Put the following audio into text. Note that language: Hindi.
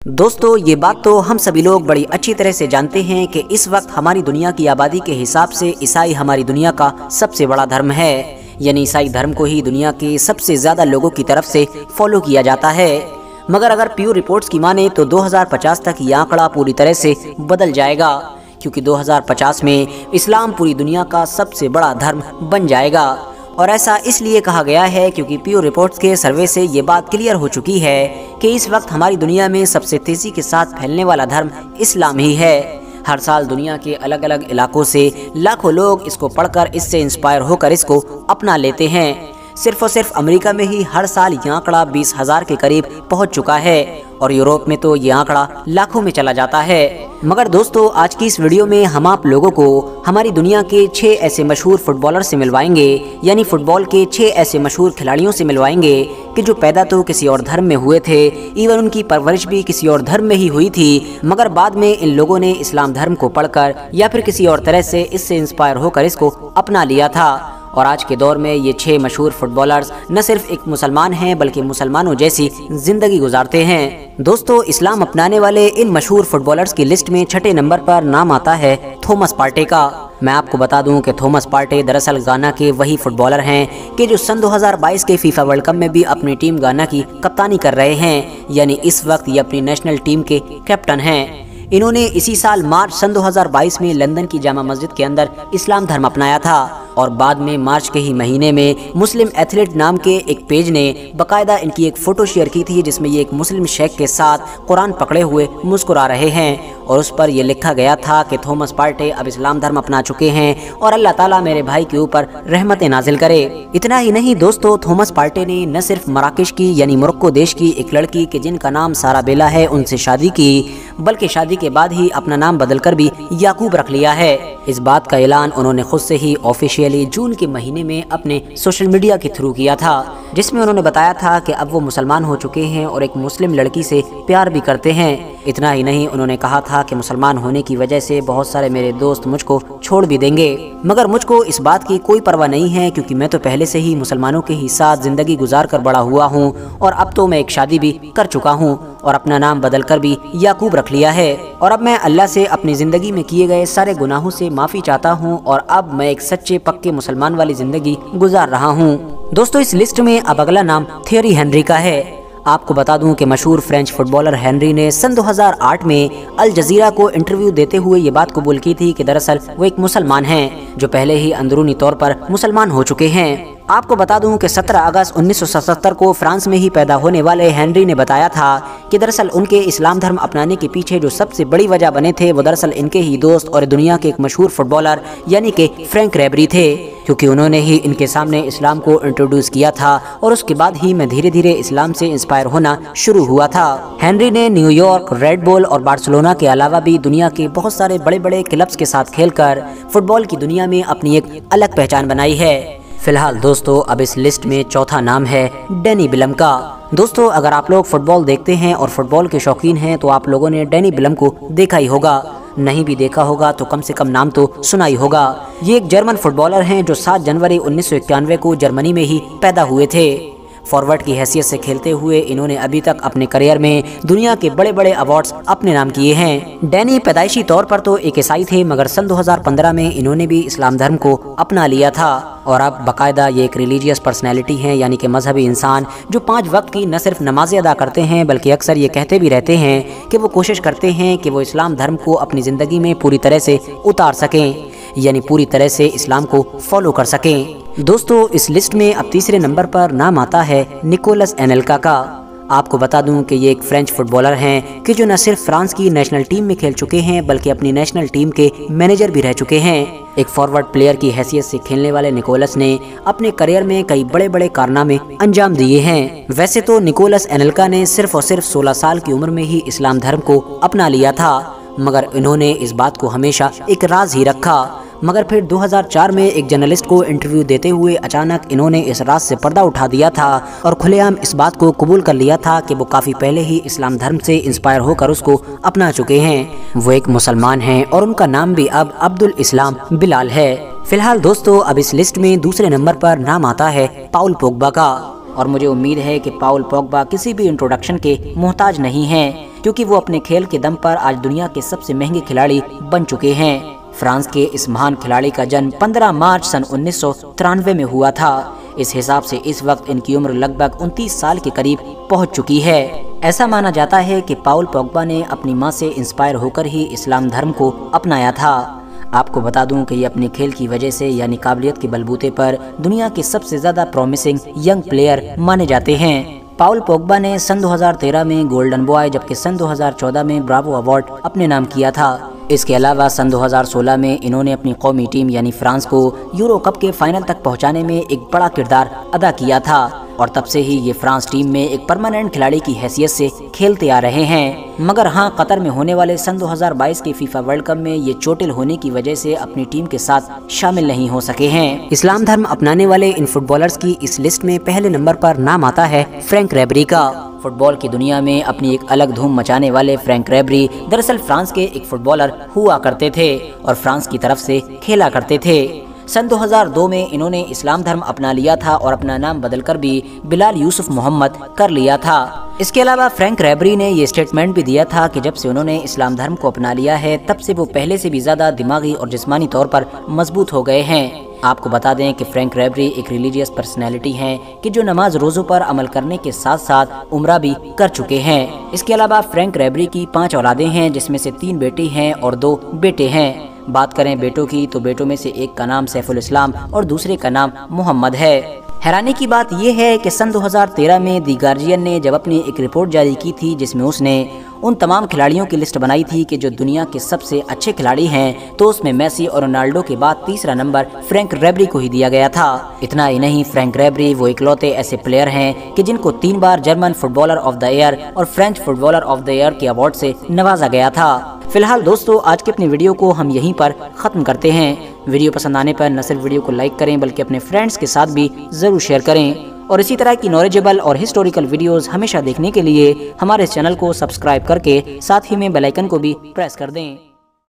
दोस्तों ये बात तो हम सभी लोग बड़ी अच्छी तरह से जानते हैं कि इस वक्त हमारी दुनिया की आबादी के हिसाब से ईसाई हमारी दुनिया का सबसे बड़ा धर्म है। यानी ईसाई धर्म को ही दुनिया के सबसे ज़्यादा लोगों की तरफ से फॉलो किया जाता है। मगर अगर प्योर रिपोर्ट्स की माने तो 2050 तक ये आंकड़ा पूरी तरह से बदल जाएगा, क्योंकि 2050 में इस्लाम पूरी दुनिया का सबसे बड़ा धर्म बन जाएगा। और ऐसा इसलिए कहा गया है क्योंकि प्योर रिपोर्ट्स के सर्वे से ये बात क्लियर हो चुकी है कि इस वक्त हमारी दुनिया में सबसे तेज़ी के साथ फैलने वाला धर्म इस्लाम ही है। हर साल दुनिया के अलग अलग इलाकों से लाखों लोग इसको पढ़कर इससे इंस्पायर होकर इसको अपना लेते हैं। सिर्फ और सिर्फ अमेरिका में ही हर साल ये आंकड़ा 20,000 के करीब पहुंच चुका है और यूरोप में तो ये आंकड़ा लाखों में चला जाता है। मगर दोस्तों आज की इस वीडियो में हम आप लोगों को हमारी दुनिया के 6 ऐसे मशहूर फुटबॉलर से मिलवाएंगे, यानी फुटबॉल के 6 ऐसे मशहूर खिलाड़ियों से मिलवाएंगे कि जो पैदा तो किसी और धर्म में हुए थे, इवन उनकी परवरिश भी किसी और धर्म में ही हुई थी, मगर बाद में इन लोगों ने इस्लाम धर्म को पढ़कर या फिर किसी और तरह से इससे इंस्पायर होकर इसको अपना लिया था। और आज के दौर में ये 6 मशहूर फुटबॉलर्स न सिर्फ एक मुसलमान हैं बल्कि मुसलमानों जैसी जिंदगी गुजारते हैं। दोस्तों इस्लाम अपनाने वाले इन मशहूर फुटबॉलर्स की लिस्ट में 6ठे नंबर पर नाम आता है थॉमस पार्टे का। मैं आपको बता दूं कि थॉमस पार्टे दरअसल गाना के वही फुटबॉलर हैं कि जो सन 2022 के फीफा वर्ल्ड कप में भी अपनी टीम गाना की कप्तानी कर रहे हैं, यानी इस वक्त ये अपनी नेशनल टीम के कैप्टन हैं। इन्होंने इसी साल मार्च सन 2022 में लंदन की जामा मस्जिद के अंदर इस्लाम धर्म अपनाया था और बाद में मार्च के ही महीने में मुस्लिम एथलीट नाम के एक पेज ने बाकायदा इनकी एक फ़ोटो शेयर की थी जिसमें ये एक मुस्लिम शेख के साथ कुरान पकड़े हुए मुस्कुरा रहे हैं और उस पर यह लिखा गया था कि थॉमस पार्टे अब इस्लाम धर्म अपना चुके हैं और अल्लाह ताला मेरे भाई के ऊपर रहमतें नाजिल करे। इतना ही नहीं दोस्तों, थॉमस पार्टे ने न सिर्फ मराकश की यानी मोरक्को देश की एक लड़की के जिनका नाम सारा बेला है उनसे शादी की, बल्कि शादी के बाद ही अपना नाम बदलकर भी याकूब रख लिया है। इस बात का ऐलान उन्होंने खुद से ही ऑफिशियली जून के महीने में अपने सोशल मीडिया के थ्रू किया था, जिसमें उन्होंने बताया था कि अब वो मुसलमान हो चुके हैं और एक मुस्लिम लड़की से प्यार भी करते हैं। इतना ही नहीं, उन्होंने कहा था कि मुसलमान होने की वजह से बहुत सारे मेरे दोस्त मुझको छोड़ भी देंगे, मगर मुझको इस बात की कोई परवाह नहीं है क्योंकि मैं तो पहले से ही मुसलमानों के ही साथ जिंदगी गुजार कर बड़ा हुआ हूँ और अब तो मैं एक शादी भी कर चुका हूँ और अपना नाम बदलकर भी याकूब रख लिया है और अब मैं अल्लाह से अपनी ज़िंदगी में किए गए सारे गुनाहों से माफ़ी चाहता हूँ और अब मैं एक सच्चे पक्के मुसलमान वाली ज़िंदगी गुजार रहा हूँ। दोस्तों इस लिस्ट में अब अगला नाम थियरी हेनरी का है। आपको बता दूं कि मशहूर फ्रेंच फुटबॉलर हेनरी ने सन 2008 में अल जजीरा को इंटरव्यू देते हुए ये बात कबूल की थी कि दरअसल वो एक मुसलमान हैं जो पहले ही अंदरूनी तौर पर मुसलमान हो चुके हैं। आपको बता दूं कि 17 अगस्त 1977 को फ्रांस में ही पैदा होने वाले हेनरी ने बताया था कि दरअसल उनके इस्लाम धर्म अपनाने के पीछे जो सबसे बड़ी वजह बने थे वो दरअसल इनके ही दोस्त और दुनिया के एक मशहूर फुटबॉलर यानी कि फ्रैंक रिबेरी थे, क्योंकि उन्होंने ही इनके सामने इस्लाम को इंट्रोड्यूस किया था और उसके बाद ही मैं धीरे धीरे इस्लाम से इंस्पायर होना शुरू हुआ था। हेनरी ने न्यूयॉर्क, रेड बुल और बार्सिलोना के अलावा भी दुनिया के बहुत सारे बड़े बड़े क्लब्स के साथ खेलकर फुटबॉल की दुनिया में अपनी एक अलग पहचान बनाई है। फिलहाल दोस्तों अब इस लिस्ट में चौथा नाम है डैनी बिलम का। दोस्तों अगर आप लोग फुटबॉल देखते हैं और फुटबॉल के शौकीन हैं तो आप लोगों ने डैनी बिलम को देखा ही होगा, नहीं भी देखा होगा तो कम से कम नाम तो सुना ही होगा। ये एक जर्मन फुटबॉलर हैं जो 7 जनवरी 1991 को जर्मनी में ही पैदा हुए थे। फॉरवर्ड की हैसियत से खेलते हुए इन्होंने अभी तक अपने करियर में दुनिया के बड़े बड़े अवार्ड्स अपने नाम किए हैं। डैनी पैदाइशी तौर पर तो एक ईसाई थे, मगर सन 2015 में इन्होंने भी इस्लाम धर्म को अपना लिया था और अब बाकायदा ये एक रिलीजियस पर्सनैलिटी हैं, यानी कि मजहबी इंसान जो 5 वक्त की न सिर्फ नमाजें अदा करते हैं बल्कि अक्सर ये कहते भी रहते हैं कि वो कोशिश करते हैं कि वो इस्लाम धर्म को अपनी ज़िंदगी में पूरी तरह से उतार सकें, यानी पूरी तरह से इस्लाम को फॉलो कर सकें। दोस्तों इस लिस्ट में अब तीसरे नंबर पर नाम आता है निकोलस एनेल्का का। आपको बता दूं कि ये एक फ्रेंच फुटबॉलर हैं कि जो न सिर्फ फ्रांस की नेशनल टीम में खेल चुके हैं बल्कि अपनी नेशनल टीम के मैनेजर भी रह चुके हैं। एक फॉरवर्ड प्लेयर की हैसियत से खेलने वाले निकोलस ने अपने करियर में कई बड़े बड़े कारनामे अंजाम दिए हैं। वैसे तो निकोलस एनेल्का ने सिर्फ और सिर्फ 16 साल की उम्र में ही इस्लाम धर्म को अपना लिया था, मगर इन्होंने इस बात को हमेशा एक राज ही रखा। मगर फिर 2004 में एक जर्नलिस्ट को इंटरव्यू देते हुए अचानक इन्होंने इस राज से पर्दा उठा दिया था और खुलेआम इस बात को कबूल कर लिया था कि वो काफ़ी पहले ही इस्लाम धर्म से इंस्पायर होकर उसको अपना चुके हैं। वो एक मुसलमान हैं और उनका नाम भी अब अब्दुल इस्लाम बिलाल है। फिलहाल दोस्तों अब इस लिस्ट में दूसरे नंबर पर नाम आता है पाउल पोग्बा का और मुझे उम्मीद है कि पाउल पोग्बा किसी भी इंट्रोडक्शन के मोहताज नहीं हैं, क्योंकि वो अपने खेल के दम पर आज दुनिया के सबसे महंगे खिलाड़ी बन चुके हैं। फ्रांस के इस महान खिलाड़ी का जन्म 15 मार्च सन 1993 में हुआ था। इस हिसाब से इस वक्त इनकी उम्र लगभग 29 साल के करीब पहुंच चुकी है। ऐसा माना जाता है कि पाउल पोग्बा ने अपनी मां से इंस्पायर होकर ही इस्लाम धर्म को अपनाया था। आपको बता दूं कि ये अपने खेल की वजह से यानी काबिलियत के बलबूते पर दुनिया के सबसे ज्यादा प्रॉमिसिंग यंग प्लेयर माने जाते हैं। पाउल पोग्बा ने सन 2013 में गोल्डन बॉय जबकि सन 2014 में ब्रावो अवार्ड अपने नाम किया था। इसके अलावा सन 2016 में इन्होंने अपनी कौमी टीम यानी फ्रांस को यूरो कप के फाइनल तक पहुंचाने में एक बड़ा किरदार अदा किया था और तब से ही ये फ्रांस टीम में एक परमानेंट खिलाड़ी की हैसियत से खेलते आ रहे हैं। मगर हाँ, कतर में होने वाले सन 2022 के फीफा वर्ल्ड कप में ये चोटिल होने की वजह से अपनी टीम के साथ शामिल नहीं हो सके हैं। इस्लाम धर्म अपनाने वाले इन फुटबॉलर्स की इस लिस्ट में पहले नंबर पर नाम आता है फ्रैंक रिबेरी का। फुटबॉल की दुनिया में अपनी एक अलग धूम मचाने वाले फ्रैंक रिबेरी दरअसल फ्रांस के एक फुटबॉलर हुआ करते थे और फ्रांस की तरफ से खेला करते थे। सन 2002 में इन्होंने इस्लाम धर्म अपना लिया था और अपना नाम बदलकर भी बिलाल यूसुफ मोहम्मद कर लिया था। इसके अलावा फ्रैंक रिबेरी ने ये स्टेटमेंट भी दिया था कि जब से उन्होंने इस्लाम धर्म को अपना लिया है तब से वो पहले से भी ज्यादा दिमागी और जिस्मानी तौर पर मजबूत हो गए हैं। आपको बता दें कि फ्रैंक रिबेरी एक रिलीजियस पर्सनैलिटी हैं कि जो नमाज रोज़ों पर अमल करने के साथ साथ उम्रा भी कर चुके हैं। इसके अलावा फ्रैंक रिबेरी की 5 औलादें हैं जिसमें से 3 बेटी हैं और 2 बेटे हैं। बात करें बेटों की तो बेटों में से एक का नाम सैफुल इस्लाम और दूसरे का नाम मोहम्मद है। हैरानी की बात यह है कि सन 2013 में दी गार्जियन ने जब अपनी एक रिपोर्ट जारी की थी जिसमें उसने उन तमाम खिलाड़ियों की लिस्ट बनाई थी कि जो दुनिया के सबसे अच्छे खिलाड़ी हैं, तो उसमें मेसी और रोनाल्डो के बाद तीसरा नंबर फ्रैंक रिबेरी को ही दिया गया था। इतना ही नहीं, फ्रैंक रिबेरी वो इकलौते ऐसे प्लेयर हैं कि जिनको 3 बार German footballer of the year और French footballer of the year के अवार्ड से नवाजा गया था। फिलहाल दोस्तों, आज की अपनी वीडियो को हम यहीं पर ख़त्म करते हैं। वीडियो पसंद आने पर न सिर्फ वीडियो को लाइक करें बल्कि अपने फ्रेंड्स के साथ भी ज़रूर शेयर करें और इसी तरह की नॉलेजेबल और हिस्टोरिकल वीडियोस हमेशा देखने के लिए हमारे चैनल को सब्सक्राइब करके साथ ही में बेल आइकन को भी प्रेस कर दें।